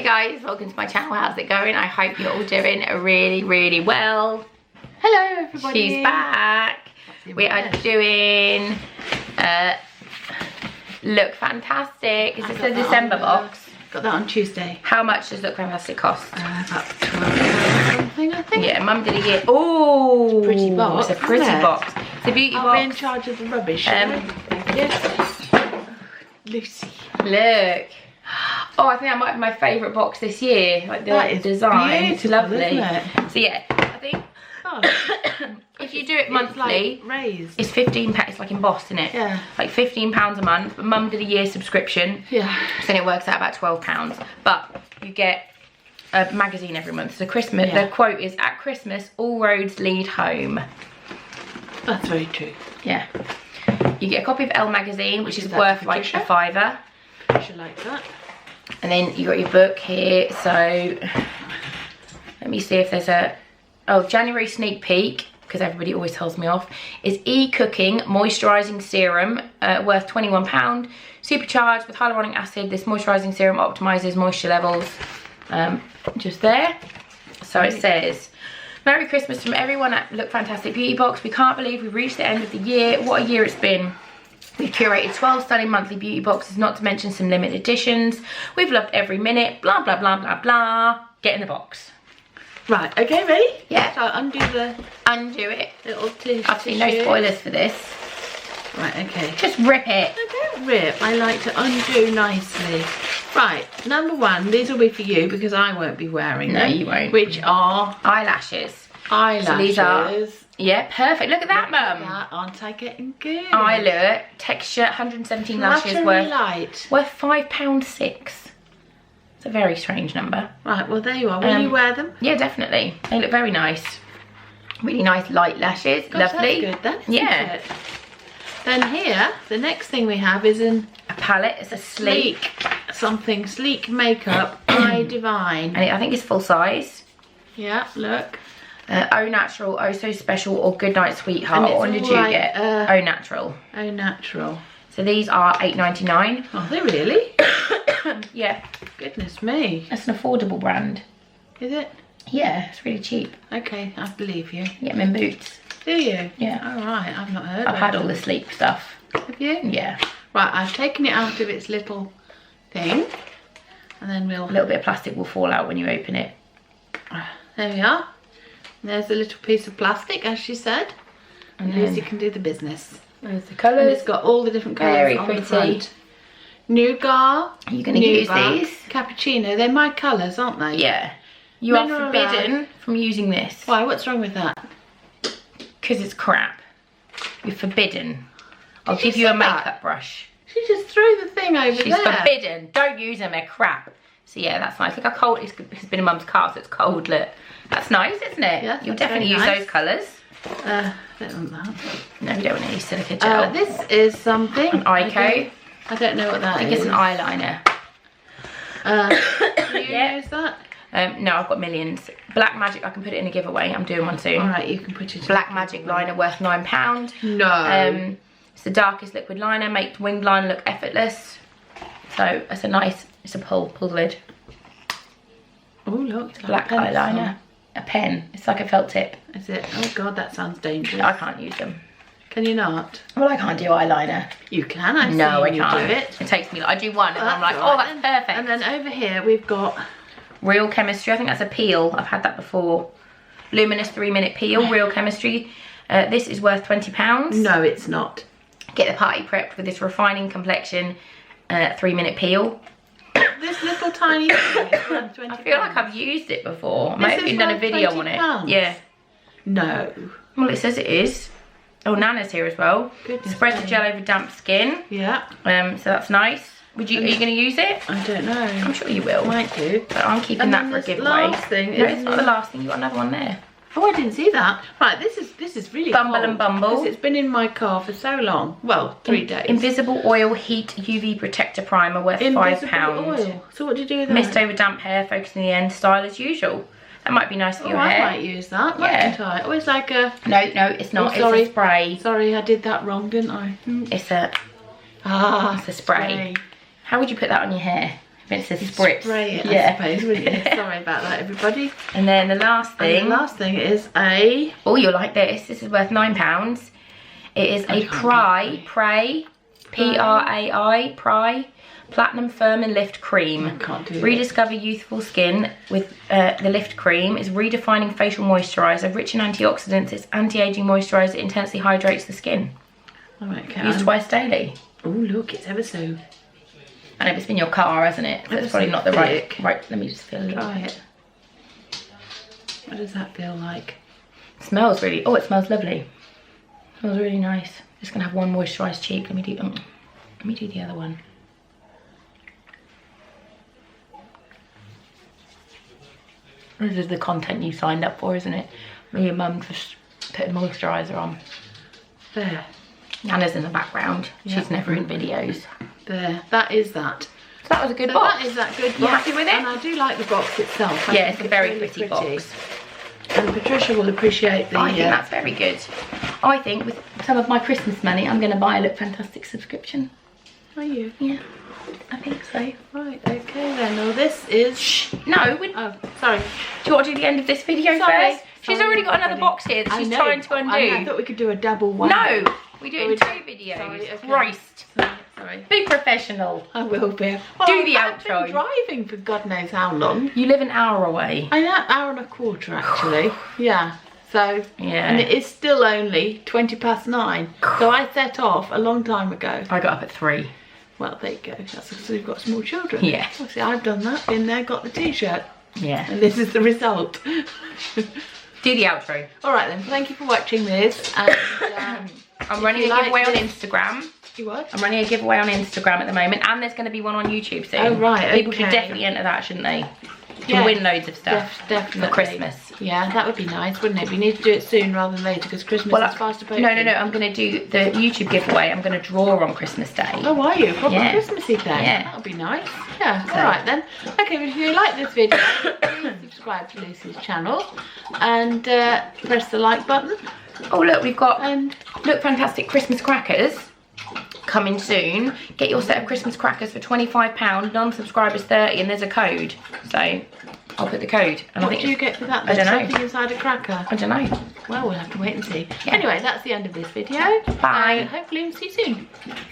guys, welcome to my channel. How's it going? I hope you're all doing really well. Hello everybody. She's back. We are doing Look Fantastic. Is this the December box? Got that on Tuesday. How much does Look Fantastic cost? About £12 something, I think. Yeah, Mum did a year. Oh, pretty box. It's a pretty box. It's a beauty box. I'll be in charge of the rubbish. Yes. Lucy. Look. Oh, I think that might be my favourite box this year. Like the design. It's lovely. Isn't it? So yeah, I think if you do it monthly, it's like raised. It's £15. It's like embossed, isn't it? Yeah. Like £15 a month. But Mum did a year subscription. Yeah. So then it works out about £12. But you get a magazine every month. So Christmas, the quote is, "At Christmas, all roads lead home." That's very true. Yeah. You get a copy of Elle magazine, which is worth like a £5. I should like that. And then you got your book here. So let me see if there's a January sneak peek, because everybody always tells me off, is E-Cooking Moisturising Serum, worth £21. Supercharged with hyaluronic acid. This moisturising serum optimises moisture levels. Just there. So it says, "Merry Christmas from everyone at Look Fantastic Beauty Box. We can't believe we've reached the end of the year. What a year it's been. We've curated 12 stunning monthly beauty boxes, not to mention some limited editions. We've loved every minute. Blah, blah, blah, blah, blah. Get in the box." Right, okay, ready? Yeah. So undo it. little tissue. Obviously no spoilers for this. Right, okay. Just rip it. I don't rip. I like to undo nicely. Right, number one, these will be for you because I won't be wearing them. No, you won't. Which are eyelashes. eyelashes. So these are, yeah, perfect. Look at that, Mum. Aren't I getting good? Eye look, texture, 117 lashes worth light. £5.6. It's a very strange number. Right, well there you are. Will you wear them? Yeah, definitely. They look very nice. Really nice light lashes. Gosh, lovely. That's good then, isn't yeah. it? Then here, the next thing we have is a palette. It's a sleek makeup Eye Divine. And I think it's full size. Yeah, look. Au Natural, Oh So Special, or Goodnight Sweetheart. And it's What one did you like, get? Au Natural. Au Natural. So these are £8.99. Are they really? Yeah. Goodness me. That's an affordable brand. Is it? Yeah, it's really cheap. Okay, I believe you. You get them in Boots. Do you? Yeah. All right, I've not heard I've of had it. all the sleep stuff. Have you? Yeah. Right, I've taken it out of its little thing. And then A little bit of plastic will fall out when you open it. There we are. There's a little piece of plastic, as she said. And Lucy can do the business. There's the And colours. it's got all the different colours Very on pretty. the front. Nougat. Are you going to use these? Cappuccino. They're my colours, aren't they? Yeah. You are Mineral forbidden from using this. Why? What's wrong with that? Because it's crap. You're forbidden. I'll Did give you you a say makeup that? brush. She just threw the thing over She's there. forbidden. Don't use them, they're crap. So yeah, that's nice. Look how cold it's been in Mum's car, so it's cold. Look. That's nice, isn't it? Yeah, You'll that's definitely very use nice. those colours. I don't want that. No, you don't want any silica gel. This is something. An eye coat. I don't know what that is. I think it's an eyeliner. Do you Yeah. use that? No, I've got millions. Black Magic, I can put it in a giveaway. I'm doing one soon. Alright, you can put it in. Black Magic liner worth £9. No. It's the darkest liquid liner, make winged liner look effortless. So it's a nice, it's a pull the lid. Oh look, it's Black eyeliner. A pen, it's like a felt tip. Is it? Oh god, that sounds dangerous. I can't use them. Can you not? Well, I can't do eyeliner. You can, I've No, I seen you can't. do it. It takes me, I do one and I'm like, all oh, right that's then. perfect. And then over here we've got Real Chemistry, I think that's a peel. I've had that before. Luminous 3-minute peel, Real Chemistry. This is worth £20. No, it's not. Get the party prepped with this refining complexion 3-minute peel. This little tiny thing is worth £20. I feel like I've used it before. This Maybe is done a worth video on it. £20? Yeah. No. Well, it says it is. Oh, Nana's here as well. Goodness Spread the me. gel over damp skin. Yeah. So that's nice. Are you going to use it? I don't know. I'm sure you will. Might do. But I'm keeping And that then for a this giveaway. last thing No, is it's not the last thing. You've got another one there. Oh, I didn't see that. Right, this is really Bumble cold, and Bumble. because it's been in my car for so long. Well, 3 days. Invisible Oil Heat UV Protector Primer worth Invisible £5. oil. So what do you do with that? Mist over damp hair, focusing the end, style as usual. That might be nice for your I hair. might use that. Yeah. Mightn't I? Oh, it's like a... No, it's not. Oh, sorry. It's a spray. Sorry, I did that wrong, didn't I? It's a Ah, it's a spray. How would you put that on your hair? It says spritz. Spray it, I suppose, wouldn't you? Sorry about that, everybody. And then the last thing. And the last thing is a... Oh, you'll like this. This is worth £9. It is a Prai, P-R-A-I, Prai Platinum Firm and Lift Cream. I can't do Rediscover youthful skin with the Lift Cream. It's redefining facial moisturiser, rich in antioxidants. It's anti-aging moisturiser. It intensely hydrates the skin. All right, okay. Used twice daily. Oh, look, it's ever so... I know it's been your car, hasn't it? So it's probably not the right. Right, let me just feel a little Try bit. it. What does that feel like? It smells really. Oh, it smells lovely. It smells really nice. Just gonna have one moisturised cheek. Let me do the other one. This is the content you signed up for, isn't it? Me and Mum just putting moisturiser on. There. Anna's in the background. Yeah. She's never in videos. There. That is that. So that was a good box. That is that good box. You happy with it? And I do like the box itself. Yeah, it's a very pretty box. And Patricia will appreciate the... I think that's very good. I think with some of my Christmas money, I'm going to buy a Look Fantastic subscription. Are you? Yeah, I think so. Right, okay then. Well, this is... Shh, no. Oh, sorry. Do you want to do the end of this video Sorry. first? She's already got another box here that she's trying to undo. I thought we could do a double one. No, we do it in 2 videos. Sorry, okay. Christ. Sorry. Be professional. I will be. Do the I've outro. been driving for God knows how long. You live an hour away. I know, hour and a quarter actually. Yeah. So, yeah. And it is still only 9:20. So I set off a long time ago. I got up at 3. Well, there you go. That's because we've got small children. Yeah. Well, see, I've done that. Been there, got the t-shirt. Yeah. And this is the result. Do the outro. All right then. Thank you for watching this. And I'm running a giveaway on Instagram. You what? I'm running a giveaway on Instagram at the moment, and there's going to be one on YouTube soon. Oh right, okay. People should definitely enter that, shouldn't they? To Yeah. win loads of stuff Definitely. for Christmas. Yeah, that would be nice, wouldn't it? We need to do it soon rather than later because Christmas is fast approaching. No, I'm going to do the YouTube giveaway. I'm going to draw on Christmas Day. Oh, are you? Proper Yeah. Christmassy thing? Yeah. That would be nice. Yeah, alright then. Okay, well, if you like this video, please subscribe to Lucy's channel and press the like button. Oh look, we've got Look Fantastic Christmas crackers coming soon. Get your set of Christmas crackers for £25, non-subscribers 30, and there's a code. So I'll put the code. And What I think do you get for that? I don't know. Something inside a cracker? I don't know. Well, we'll have to wait and see. Yeah. Anyway, that's the end of this video. Bye. Hopefully we'll see you soon.